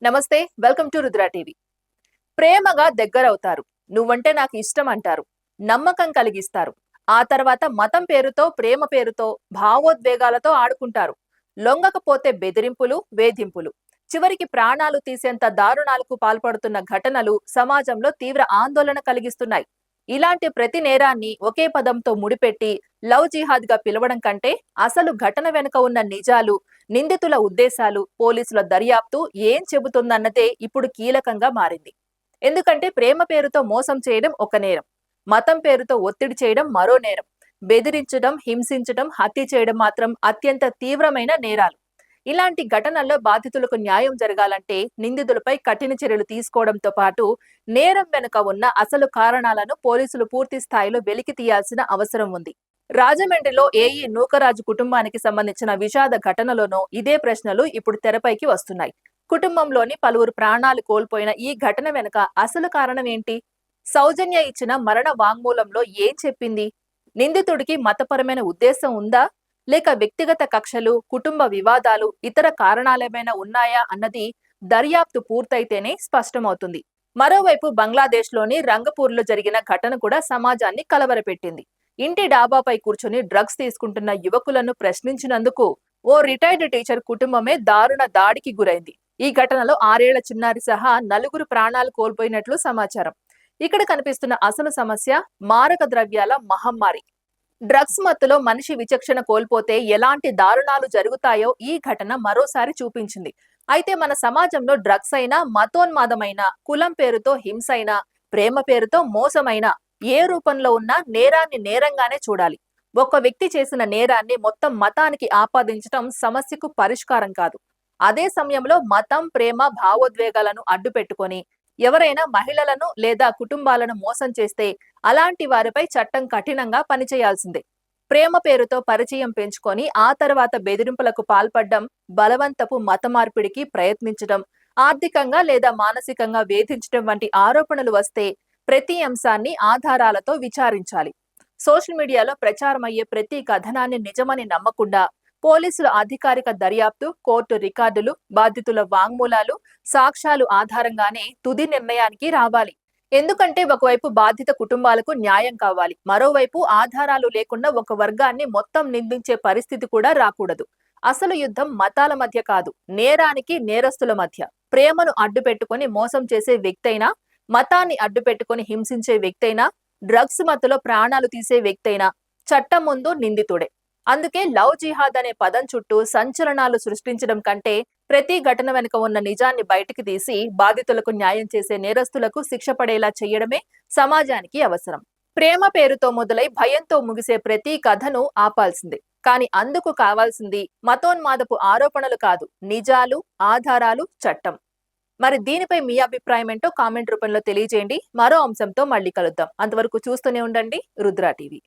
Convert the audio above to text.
నమస్తే, welcome to Rudra TV. ప్రేమగా దగ్గరవుతారు. నువ్వంటే నాకు ఇష్టం అంటారు. నమ్మకం కలిగిస్తారు. ఆ తర్వాత మతం పేరుతో, ప్రేమ పేరుతో, భావోద్వేగాలతో ఆడుకుంటారు. లొంగకపోతే బెదిరింపులు, వేధింపులు. చివరికి ప్రాణాలు తీసేంత దారుణాలకు పాల్పడుతున్న ఘటనలు సమాజంలో తీవ్ర ఆందోళన కలిగిస్తున్నాయి. ఇలాంటి ప్రతి నేరాన్ని ఒకే పదంతో ముడిపెట్టి లవ్ జిహాద్ గా పిలవడం కంటే అసలు ఘటన వెనుక ఉన్న నిజాలు, నిందితుల ఉద్దేశాలు, పోలీసుల దర్యాప్తు ఏం చెబుతుందన్నదే ఇప్పుడు కీలకంగా మారింది. ఎందుకంటే ప్రేమ పేరుతో మోసం చేయడం ఒక నేరం, మతం పేరుతో ఒత్తిడి చేయడం మరో నేరం, బెదిరించడం, హింసించడం, హత్య చేయడం మాత్రం అత్యంత తీవ్రమైన నేరాలు. ఇలాంటి ఘటనల్లో బాధితులకు న్యాయం జరగాలంటే నిందితులపై కఠిన చర్యలు తీసుకోవడంతో పాటు నేరం వెనుక ఉన్న అసలు కారణాలను పోలీసులు పూర్తి స్థాయిలో వెలికి తీయాల్సిన అవసరం ఉంది. రాజమండ్రిలో ఏఈ నూకరాజు కుటుంబానికి సంబంధించిన విషాద ఘటనలోనూ ఇదే ప్రశ్నలు ఇప్పుడు తెరపైకి వస్తున్నాయి. కుటుంబంలోని పలువురు ప్రాణాలు కోల్పోయిన ఈ ఘటన వెనుక అసలు కారణం ఏంటి? సౌజన్య ఇచ్చిన మరణ వాంగ్మూలంలో ఏం చెప్పింది? నిందితుడికి మతపరమైన ఉద్దేశం ఉందా, లేక వ్యక్తిగత కక్షలు, కుటుంబ వివాదాలు, ఇతర కారణాలేమైనా ఉన్నాయా అన్నది దర్యాప్తు పూర్తయితేనే స్పష్టమవుతుంది. మరోవైపు బంగ్లాదేశ్లోని రంగపూర్లో జరిగిన ఘటన కూడా సమాజాన్ని కలవరపెట్టింది. ఇంటి డాబాపై కూర్చుని డ్రగ్స్ తీసుకుంటున్న యువకులను ప్రశ్నించినందుకు ఓ రిటైర్డ్ టీచర్ కుటుంబమే దారుణ దాడికి గురైంది. ఈ ఘటనలో 6 ఏళ్ల చిన్నారి సహా నలుగురు ప్రాణాలు కోల్పోయినట్లు సమాచారం. ఇక్కడ కనిపిస్తున్న అసలు సమస్య మారక ద్రవ్యాల మహమ్మారి. డ్రగ్స్ మత్తులో మనిషి విచక్షణ కోల్పోతే ఎలాంటి దారుణాలు జరుగుతాయో ఈ ఘటన మరోసారి చూపించింది. అయితే మన సమాజంలో డ్రగ్స్ అయినా, మతోన్మాదమైన, కులం పేరుతో హింస అయినా, ప్రేమ పేరుతో మోసమైనా ఏ రూపంలో ఉన్నా నేరాన్ని నేరంగానే చూడాలి. ఒక వ్యక్తి చేసిన నేరాన్ని మొత్తం మతానికి ఆపాదించడం సమస్యకు పరిష్కారం కాదు. అదే సమయంలో మతం, ప్రేమ, భావోద్వేగాలను అడ్డుపెట్టుకొని ఎవరైనా మహిళలను లేదా కుటుంబాలను మోసం చేస్తే అలాంటి వారిపై చట్టం కఠినంగా పనిచేయాల్సిందే. ప్రేమ పేరుతో పరిచయం పెంచుకొని ఆ తర్వాత బెదిరింపులకు పాల్పడడం, బలవంతపు మత మార్పిడికి ప్రయత్నించడం, ఆర్థికంగా లేదా మానసికంగా వేధించడం వంటి ఆరోపణలు వస్తే ప్రతి అంశాన్ని ఆధారాలతో విచారించాలి. సోషల్ మీడియాలో ప్రచారమయ్యే ప్రతి కథనాన్ని నిజమని నమ్మకుండా పోలీసుల అధికారిక దర్యాప్తు, కోర్టు రికార్డులు, బాధితుల వాంగ్మూలాలు, సాక్ష్యాలు ఆధారంగానే తుది నిర్ణయానికి రావాలి. ఎందుకంటే ఒకవైపు బాధిత కుటుంబాలకు న్యాయం కావాలి, మరోవైపు ఆధారాలు లేకుండా ఒక వర్గాన్ని మొత్తం నిందించే పరిస్థితి కూడా రాకూడదు. అసలు యుద్ధం మతాల మధ్య కాదు, నేరానికి నేరస్తుల మధ్య. ప్రేమను అడ్డుపెట్టుకుని మోసం చేసే వ్యక్తైనా, మతాన్ని అడ్డుపెట్టుకుని హింసించే వ్యక్తైనా, డ్రగ్స్ మత్తులో ప్రాణాలు తీసే వ్యక్తైనా చట్టం ముందు నిందితుడే. అందుకే లవ్ జిహాద్ అనే పదం చుట్టూ సంచలనాలు సృష్టించడం కంటే ప్రతి ఘటన వెనుక ఉన్న నిజాన్ని బయటికి తీసి బాధితులకు న్యాయం చేసే నేరస్తులకు శిక్ష పడేలా చేయడమే సమాజానికి అవసరం. ప్రేమ పేరుతో మొదలై భయంతో ముగిసే ప్రతి కథను ఆపాల్సిందే. కానీ అందుకు కావాల్సింది మతోన్మాదపు ఆరోపణలు కాదు, నిజాలు, ఆధారాలు, చట్టం. మరి దీనిపై మీ అభిప్రాయం ఏంటో కామెంట్ రూపంలో తెలియజేయండి. మరో అంశంతో మళ్ళీ కలుద్దాం. అంతవరకు చూస్తూనే ఉండండి రుద్ర టీవీ.